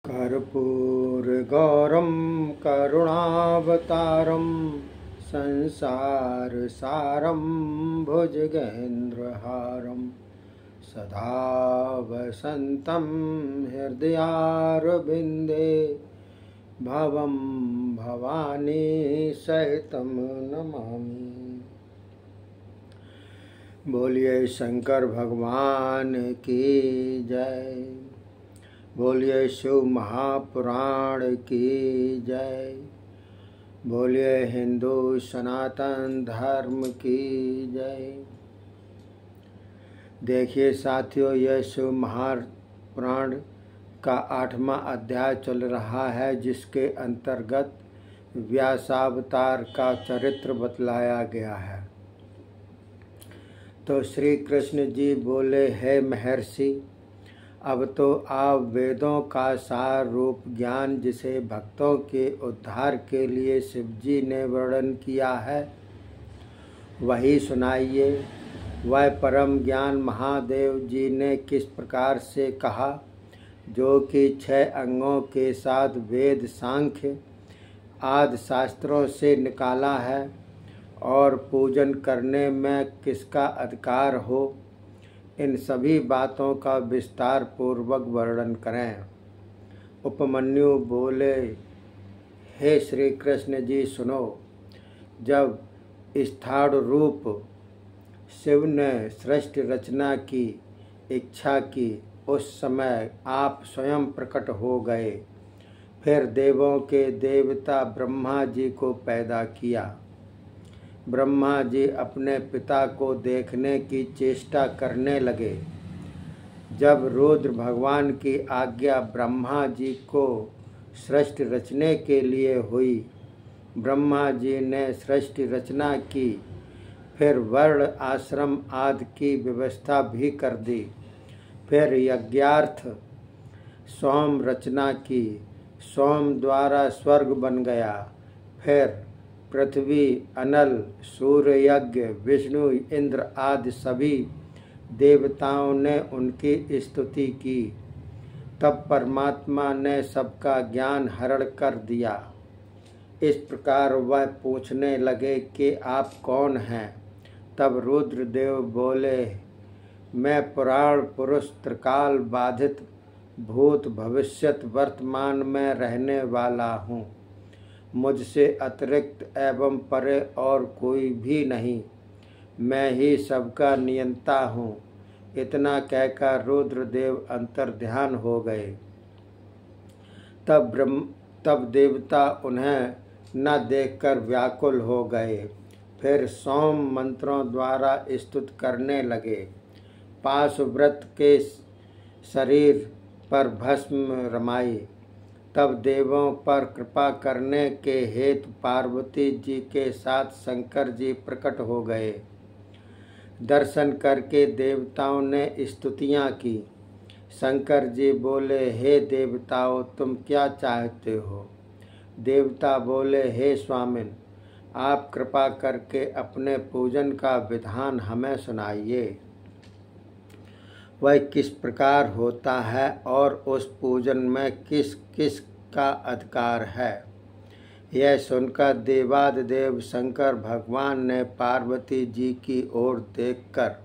कर्पूरगौरं करुणावतारं संसारसारं भुजगेन्द्रहारं सदा वसन्तं हृदयारविन्दे भवं भवानी सहितं नमामि। बोलिए शंकर भगवान की जय। बोलिए शिव महापुराण की जय। बोलिए हिंदू सनातन धर्म की जय। देखिए साथियों, यह शिव महापुराण का 8वां अध्याय चल रहा है, जिसके अंतर्गत व्यासावतार का चरित्र बतलाया गया है। तो श्री कृष्ण जी बोले, हे महर्षि, अब तो आप वेदों का सार रूप ज्ञान, जिसे भक्तों के उद्धार के लिए शिव जी ने वर्णन किया है, वही सुनाइए। वह परम ज्ञान महादेव जी ने किस प्रकार से कहा, जो कि 6 अंगों के साथ वेद, सांख्य आदि शास्त्रों से निकाला है, और पूजन करने में किसका अधिकार हो, इन सभी बातों का विस्तार पूर्वक वर्णन करें। उपमन्यु बोले, हे श्री कृष्ण जी सुनो। जब स्थाणु रूप शिव ने सृष्टि रचना की इच्छा की, उस समय आप स्वयं प्रकट हो गए। फिर देवों के देवता ब्रह्मा जी को पैदा किया। ब्रह्मा जी अपने पिता को देखने की चेष्टा करने लगे। जब रुद्र भगवान की आज्ञा ब्रह्मा जी को सृष्टि रचने के लिए हुई, ब्रह्मा जी ने सृष्टि रचना की। फिर वर्ण आश्रम आदि की व्यवस्था भी कर दी। फिर यज्ञार्थ सोम रचना की। सोम द्वारा स्वर्ग बन गया। फिर पृथ्वी, अनल, सूर्य यज्ञ, विष्णु, इंद्र आदि सभी देवताओं ने उनकी स्तुति की। तब परमात्मा ने सबका ज्ञान हरण कर दिया। इस प्रकार वह पूछने लगे कि आप कौन हैं। तब रुद्रदेव बोले, मैं पुराण पुरुष, त्रिकाल बाधित, भूत भविष्यत वर्तमान में रहने वाला हूँ। मुझसे अतिरिक्त एवं परे और कोई भी नहीं। मैं ही सबका नियंता हूँ। इतना कहकर रुद्रदेव अंतर्ध्यान हो गए। तब देवता उन्हें न देखकर व्याकुल हो गए। फिर सोम मंत्रों द्वारा स्तुति करने लगे। पाशुव्रत के शरीर पर भस्म रमाई। तब देवों पर कृपा करने के हेतु पार्वती जी के साथ शंकर जी प्रकट हो गए। दर्शन करके देवताओं ने स्तुतियाँ की। शंकर जी बोले, हे देवताओं, तुम क्या चाहते हो। देवता बोले, हे स्वामिन, आप कृपा करके अपने पूजन का विधान हमें सुनाइए। वह किस प्रकार होता है और उस पूजन में किस किस का अधिकार है। यह सुनकर देवादिदेव शंकर भगवान ने पार्वती जी की ओर देखकर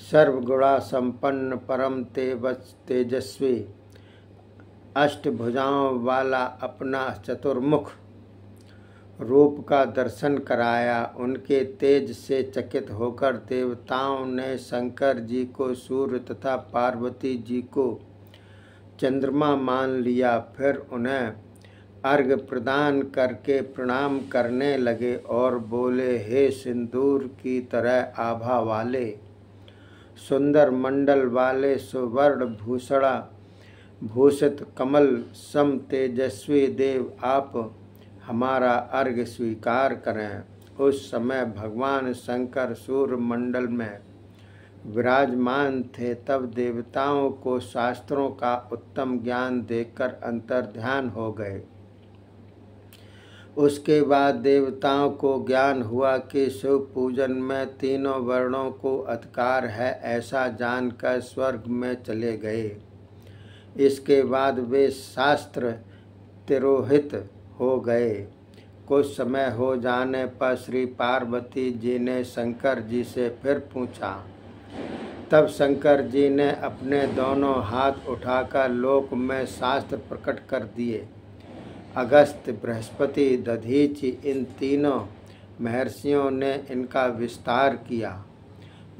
सर्वगुणा संपन्न परम तेजस्वी अष्टभुजाओं वाला अपना चतुर्मुख रूप का दर्शन कराया। उनके तेज से चकित होकर देवताओं ने शंकर जी को सूर्य तथा पार्वती जी को चंद्रमा मान लिया। फिर उन्हें अर्घ्य प्रदान करके प्रणाम करने लगे और बोले, हे सिंदूर की तरह आभा वाले, सुंदर मंडल वाले, सुवर्ण भूषणा भूषित कमल सम तेजस्वी देव, आप हमारा अर्घ्य स्वीकार करें। उस समय भगवान शंकर सूर्य मंडल में विराजमान थे। तब देवताओं को शास्त्रों का उत्तम ज्ञान देकर अंतर्ध्यान हो गए। उसके बाद देवताओं को ज्ञान हुआ कि शिव पूजन में तीनों वर्णों को अधिकार है। ऐसा जानकर स्वर्ग में चले गए। इसके बाद वे शास्त्र तिरोहित हो गए। कुछ समय हो जाने पर श्री पार्वती जी ने शंकर जी से फिर पूछा। तब शंकर जी ने अपने दोनों हाथ उठाकर लोक में शास्त्र प्रकट कर दिए। अगस्त, बृहस्पति, दधीचि इन तीनों महर्षियों ने इनका विस्तार किया।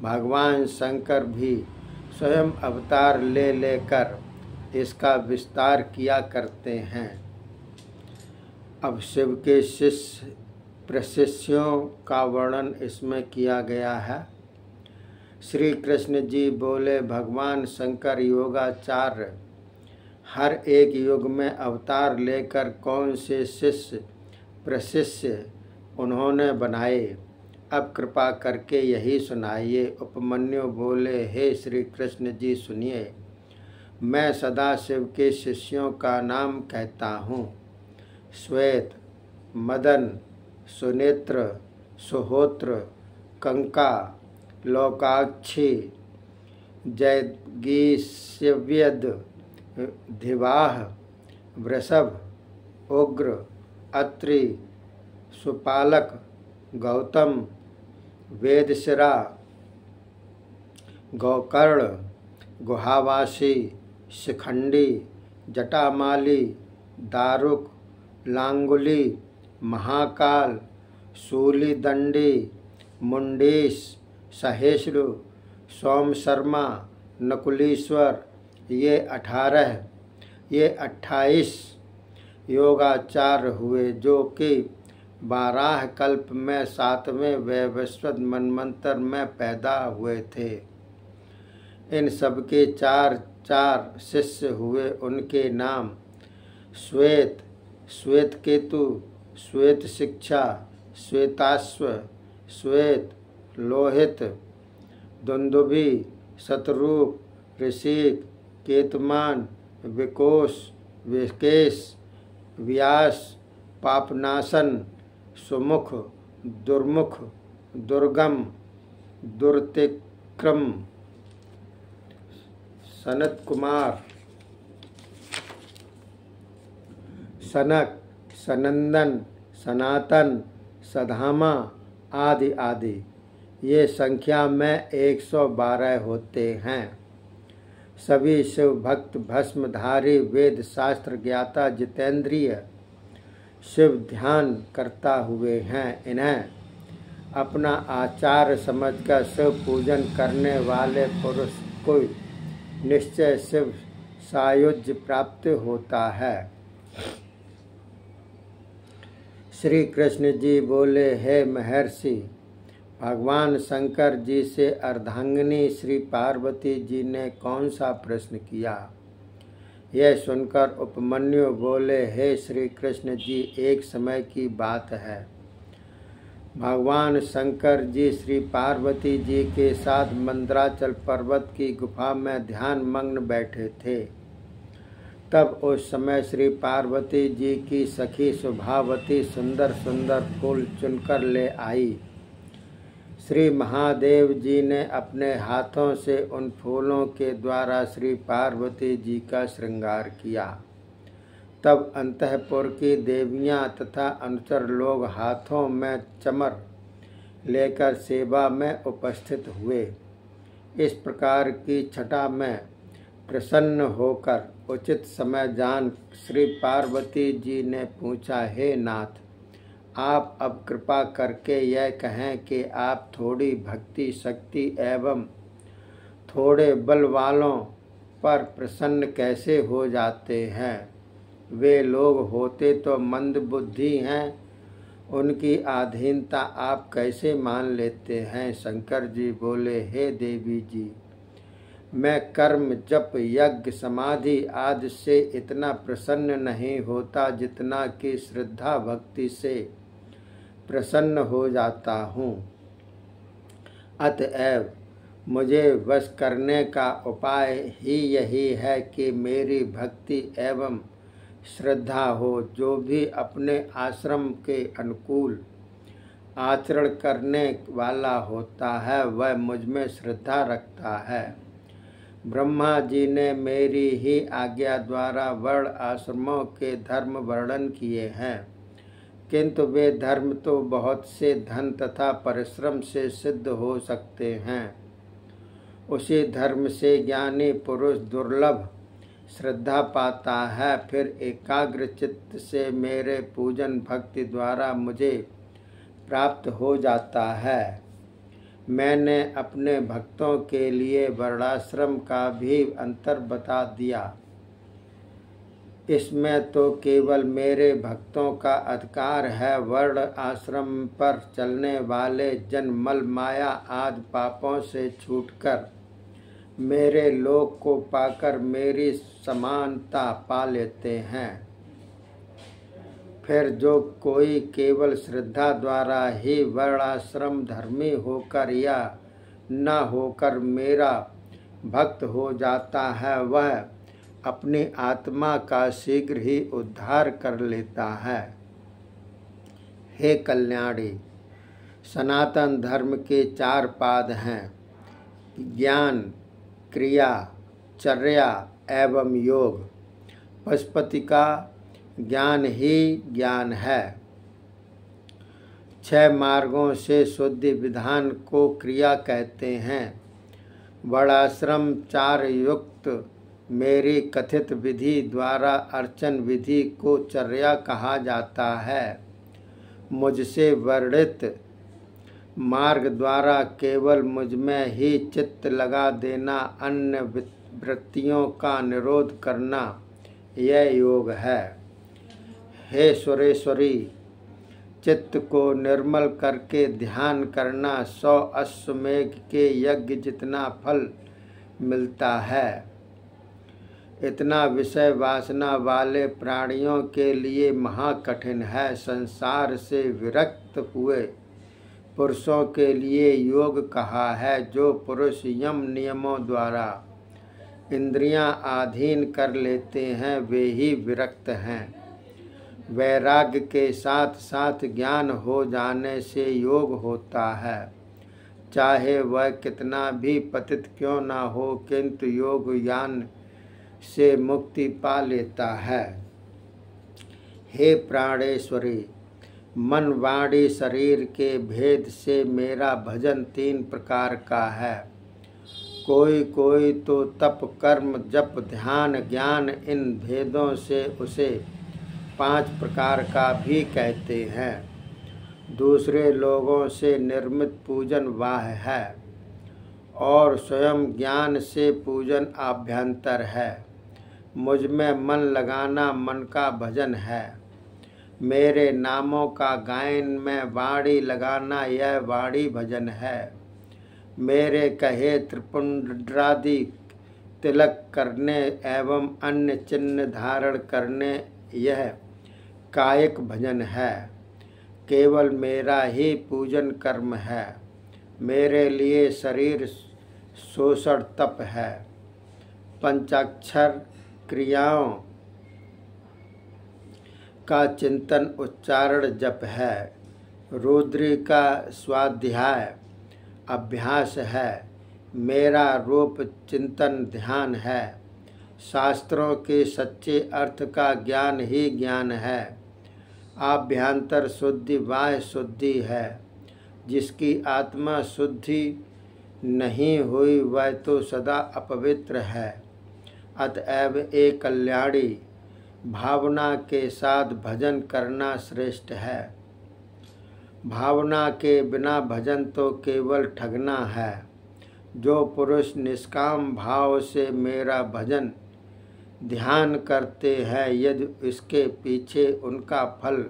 भगवान शंकर भी स्वयं अवतार ले लेकर इसका विस्तार किया करते हैं। अब शिव के शिष्य प्रशिष्यों का वर्णन इसमें किया गया है। श्री कृष्ण जी बोले, भगवान शंकर योगाचार्य हर एक युग में अवतार लेकर कौन से शिष्य प्रशिष्य उन्होंने बनाए, अब कृपा करके यही सुनाइए। उपमन्यु बोले, हे श्री कृष्ण जी सुनिए, मैं सदा शिव के शिष्यों का नाम कहता हूँ। श्वेत, मदन, सुनेत्र, सुहोत्र, कंका, लोकाक्षी, जैगीष्यव्यद, धिवाह, वृषभ, उग्र, अत्रि, सुपालक, गौतम, वेदशिरा, गोकर्ण, गुहावासी, शिखंडी, जटामाली, दारुक, लांगुली, महाकाल, शूलिदंडी, मुंडीश, सहेश्रु, सोम शर्मा, नकुलीश्वर, ये 28 योगाचार्य हुए, जो कि 12 कल्प में 7वें वैवस्वत मनमंत्र में पैदा हुए थे। इन सबके 4 शिष्य हुए। उनके नाम श्वेत, श्वेतकेतु, श्वेत शिक्षा, श्वेताश्व, श्वेत, लोहित, दुंदुभि, शतरूप, ऋषिक, केतुमान, विकोश, विकेश, व्यास, पापनाशन, सुमुख, दुर्मुख, दुर्गम, दुर्तिक्रम, सनत कुमार, सनक, सनंदन, सनातन, सधामा आदि आदि। ये संख्या में 112 होते हैं। सभी शिव भक्त, भस्मधारी, वेद शास्त्र ज्ञाता, जितेंद्रिय, शिव ध्यान करता हुए हैं। इन्हें अपना आचार्य समझकर शिव पूजन करने वाले पुरुष को निश्चय शिव सायुज्य प्राप्त होता है। श्री कृष्ण जी बोले, हे महर्षि, भगवान शंकर जी से अर्धांगिनी श्री पार्वती जी ने कौन सा प्रश्न किया? यह सुनकर उपमन्यु बोले, हे श्री कृष्ण जी, एक समय की बात है। भगवान शंकर जी श्री पार्वती जी के साथ मंदराचल पर्वत की गुफा में ध्यान मग्न बैठे थे। तब उस समय श्री पार्वती जी की सखी सुभावती सुंदर सुंदर फूल चुनकर ले आई। श्री महादेव जी ने अपने हाथों से उन फूलों के द्वारा श्री पार्वती जी का श्रृंगार किया। तब अंतःपुर की देवियां तथा अनुचर लोग हाथों में चमर लेकर सेवा में उपस्थित हुए। इस प्रकार की छटा में प्रसन्न होकर उचित समय जान श्री पार्वती जी ने पूछा, हे नाथ, आप अब कृपा करके यह कहें कि आप थोड़ी भक्ति शक्ति एवं थोड़े बल वालों पर प्रसन्न कैसे हो जाते हैं? वे लोग होते तो मंद बुद्धि हैं, उनकी अधीनता आप कैसे मान लेते हैं? शंकर जी बोले, हे देवी जी, मैं कर्म, जप, यज्ञ, समाधि आदि से इतना प्रसन्न नहीं होता जितना कि श्रद्धा भक्ति से प्रसन्न हो जाता हूँ। अतएव मुझे वश करने का उपाय ही यही है कि मेरी भक्ति एवं श्रद्धा हो। जो भी अपने आश्रम के अनुकूल आचरण करने वाला होता है वह मुझ में श्रद्धा रखता है। ब्रह्मा जी ने मेरी ही आज्ञा द्वारा वर्ण आश्रमों के धर्म वर्णन किए हैं, किंतु वे धर्म तो बहुत से धन तथा परिश्रम से सिद्ध हो सकते हैं। उसी धर्म से ज्ञानी पुरुष दुर्लभ श्रद्धा पाता है, फिर एकाग्र चित्त से मेरे पूजन भक्ति द्वारा मुझे प्राप्त हो जाता है। मैंने अपने भक्तों के लिए वर्णाश्रम का भी अंतर बता दिया। इसमें तो केवल मेरे भक्तों का अधिकार है। वर्ण आश्रम पर चलने वाले जन मल माया आदि पापों से छूटकर मेरे लोक को पाकर मेरी समानता पा लेते हैं। फिर जो कोई केवल श्रद्धा द्वारा ही वर्णाश्रम धर्मी होकर या न होकर मेरा भक्त हो जाता है, वह अपनी आत्मा का शीघ्र ही उद्धार कर लेता है। हे कल्याणी, सनातन धर्म के 4 पाद हैं: ज्ञान, क्रिया, चर्या एवं योग। पशुपति का ज्ञान ही ज्ञान है। 6 मार्गों से शुद्धि विधान को क्रिया कहते हैं। वर्णाश्रम 4 युक्त मेरी कथित विधि द्वारा अर्चन विधि को चर्या कहा जाता है। मुझसे वर्णित मार्ग द्वारा केवल मुझ में ही चित्त लगा देना, अन्य वृत्तियों का निरोध करना, यह योग है। हे सुरेश्वरी, चित्त को निर्मल करके ध्यान करना 100 अश्वमेघ के यज्ञ जितना फल मिलता है। इतना विषय वासना वाले प्राणियों के लिए महाकठिन है। संसार से विरक्त हुए पुरुषों के लिए योग कहा है। जो पुरुष यम नियमों द्वारा इंद्रियां आधीन कर लेते हैं, वे ही विरक्त हैं। वैराग्य के साथ साथ ज्ञान हो जाने से योग होता है। चाहे वह कितना भी पतित क्यों ना हो, किंतु योग ज्ञान से मुक्ति पा लेता है। हे प्राणेश्वरी, मन वाणी शरीर के भेद से मेरा भजन 3 प्रकार का है। कोई कोई तो तप कर्म जप ध्यान ज्ञान इन भेदों से उसे 5 प्रकार का भी कहते हैं। दूसरे लोगों से निर्मित पूजन वाह है और स्वयं ज्ञान से पूजन आभ्यंतर है। मुझ में मन लगाना मन का भजन है। मेरे नामों का गायन में वाणी लगाना यह वाणी भजन है। मेरे कहे त्रिपुंड्रादि तिलक करने एवं अन्य चिन्ह धारण करने यह कायिक भजन है। केवल मेरा ही पूजन कर्म है। मेरे लिए शरीर शोषण तप है। पंचाक्षर क्रियाओं का चिंतन उच्चारण जप है। रुद्री का स्वाध्याय अभ्यास है। मेरा रूप चिंतन ध्यान है। शास्त्रों के सच्चे अर्थ का ज्ञान ही ज्ञान है। आभ्यंतर शुद्धि बाह्य शुद्धि है। जिसकी आत्मा शुद्धि नहीं हुई वह तो सदा अपवित्र है। अतएव एक कल्याणी, भावना के साथ भजन करना श्रेष्ठ है। भावना के बिना भजन तो केवल ठगना है। जो पुरुष निष्काम भाव से मेरा भजन ध्यान करते हैं, यदि इसके पीछे उनका फल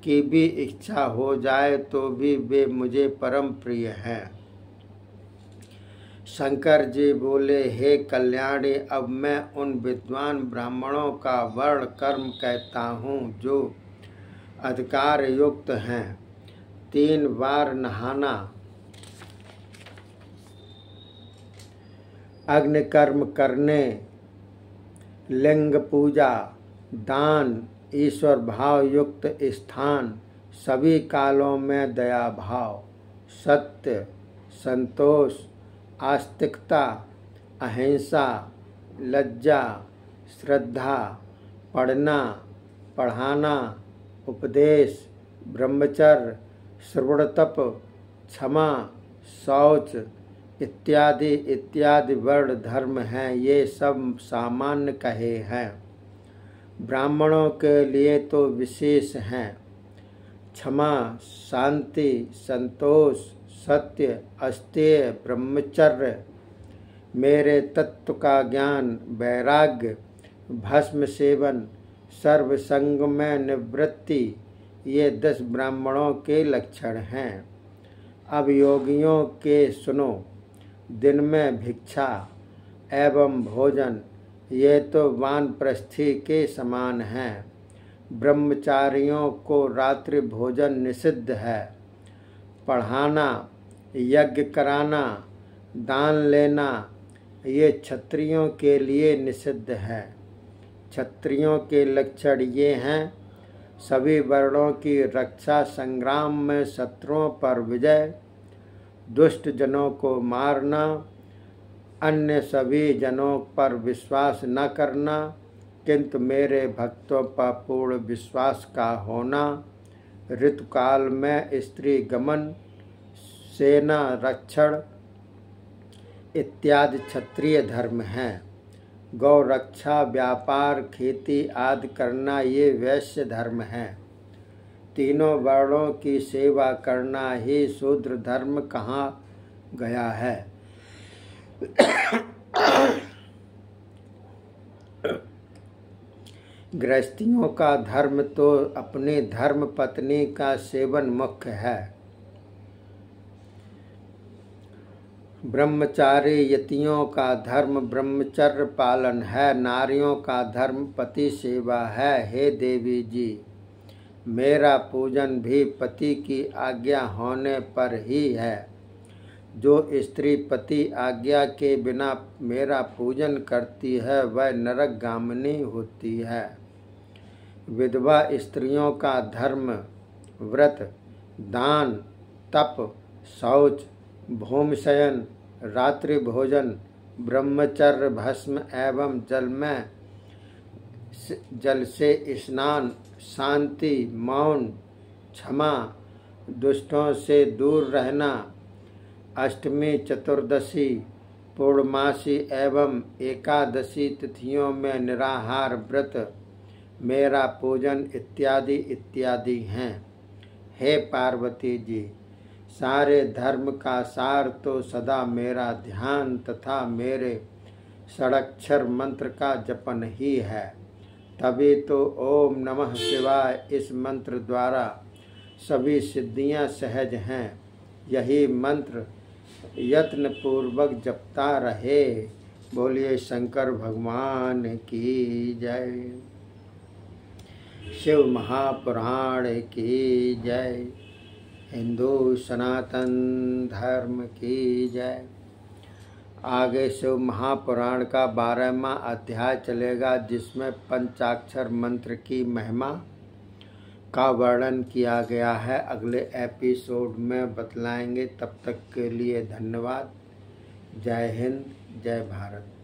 की भी इच्छा हो जाए तो भी वे मुझे परम प्रिय हैं। शंकर जी बोले, हे कल्याणी, अब मैं उन विद्वान ब्राह्मणों का वर्ण कर्म कहता हूँ जो अधिकार युक्त हैं। 3 बार नहाना, अग्नि कर्म करने, लिंग पूजा, दान, ईश्वर भाव युक्त स्थान, सभी कालों में दया भाव, सत्य, संतोष, आस्तिकता, अहिंसा, लज्जा, श्रद्धा, पढ़ना, पढ़ाना, उपदेश, ब्रह्मचर्य, श्रवण तप, क्षमा, शौच इत्यादि इत्यादि वर्ण धर्म हैं। ये सब सामान्य कहे हैं, ब्राह्मणों के लिए तो विशेष हैं। क्षमा, शांति, संतोष, सत्य, अस्तेय, ब्रह्मचर्य, मेरे तत्व का ज्ञान, वैराग्य, भस्म सेवन, सर्वसंग में निवृत्ति, ये 10 ब्राह्मणों के लक्षण हैं। अब योगियों के सुनो। दिन में भिक्षा एवं भोजन ये तो वानप्रस्थी के समान हैं। ब्रह्मचारियों को रात्रि भोजन निषिद्ध है। पढ़ाना, यज्ञ कराना, दान लेना ये क्षत्रियों के लिए निषिद्ध है। क्षत्रियों के लक्षण ये हैं, सभी वर्णों की रक्षा, संग्राम में शत्रुओं पर विजय, दुष्ट जनों को मारना, अन्य सभी जनों पर विश्वास न करना, किंतु मेरे भक्तों पर पूर्ण विश्वास का होना, ऋतुकाल में स्त्री गमन, सेना रक्षण इत्यादि क्षत्रिय धर्म हैं। गौ रक्षा, व्यापार, खेती आदि करना ये वैश्य धर्म हैं। तीनों वर्णों की सेवा करना ही शूद्र धर्म कहा गया है। गृहस्थियों का धर्म तो अपनी धर्म पत्नी का सेवन मुख्य है। ब्रह्मचारी यतियों का धर्म ब्रह्मचर्य पालन है। नारियों का धर्म पति सेवा है। हे देवी जी, मेरा पूजन भी पति की आज्ञा होने पर ही है। जो स्त्री पति आज्ञा के बिना मेरा पूजन करती है वह नरकगामिनी होती है। विधवा स्त्रियों का धर्म व्रत, दान, तप, शौच, भूमशयन, रात्रि भोजन, ब्रह्मचर्य, भस्म एवं जल से स्नान, शांति, मौन, क्षमा, दुष्टों से दूर रहना, अष्टमी, चतुर्दशी, पूर्णमासी एवं एकादशी तिथियों में निराहार व्रत, मेरा पूजन इत्यादि इत्यादि हैं। हे पार्वती जी, सारे धर्म का सार तो सदा मेरा ध्यान तथा मेरे षडाक्षर मंत्र का जपन ही है। तभी तो ओम नमः शिवाय इस मंत्र द्वारा सभी सिद्धियां सहज हैं। यही मंत्र यत्न पूर्वक जपता रहे। बोलिए शंकर भगवान की जय। शिव महापुराण की जय। हिंदू सनातन धर्म की जय। आगे शिव महापुराण का 12वां अध्याय चलेगा, जिसमें पंचाक्षर मंत्र की महिमा का वर्णन किया गया है। अगले एपिसोड में बतलाएंगे। तब तक के लिए धन्यवाद। जय हिंद, जय भारत।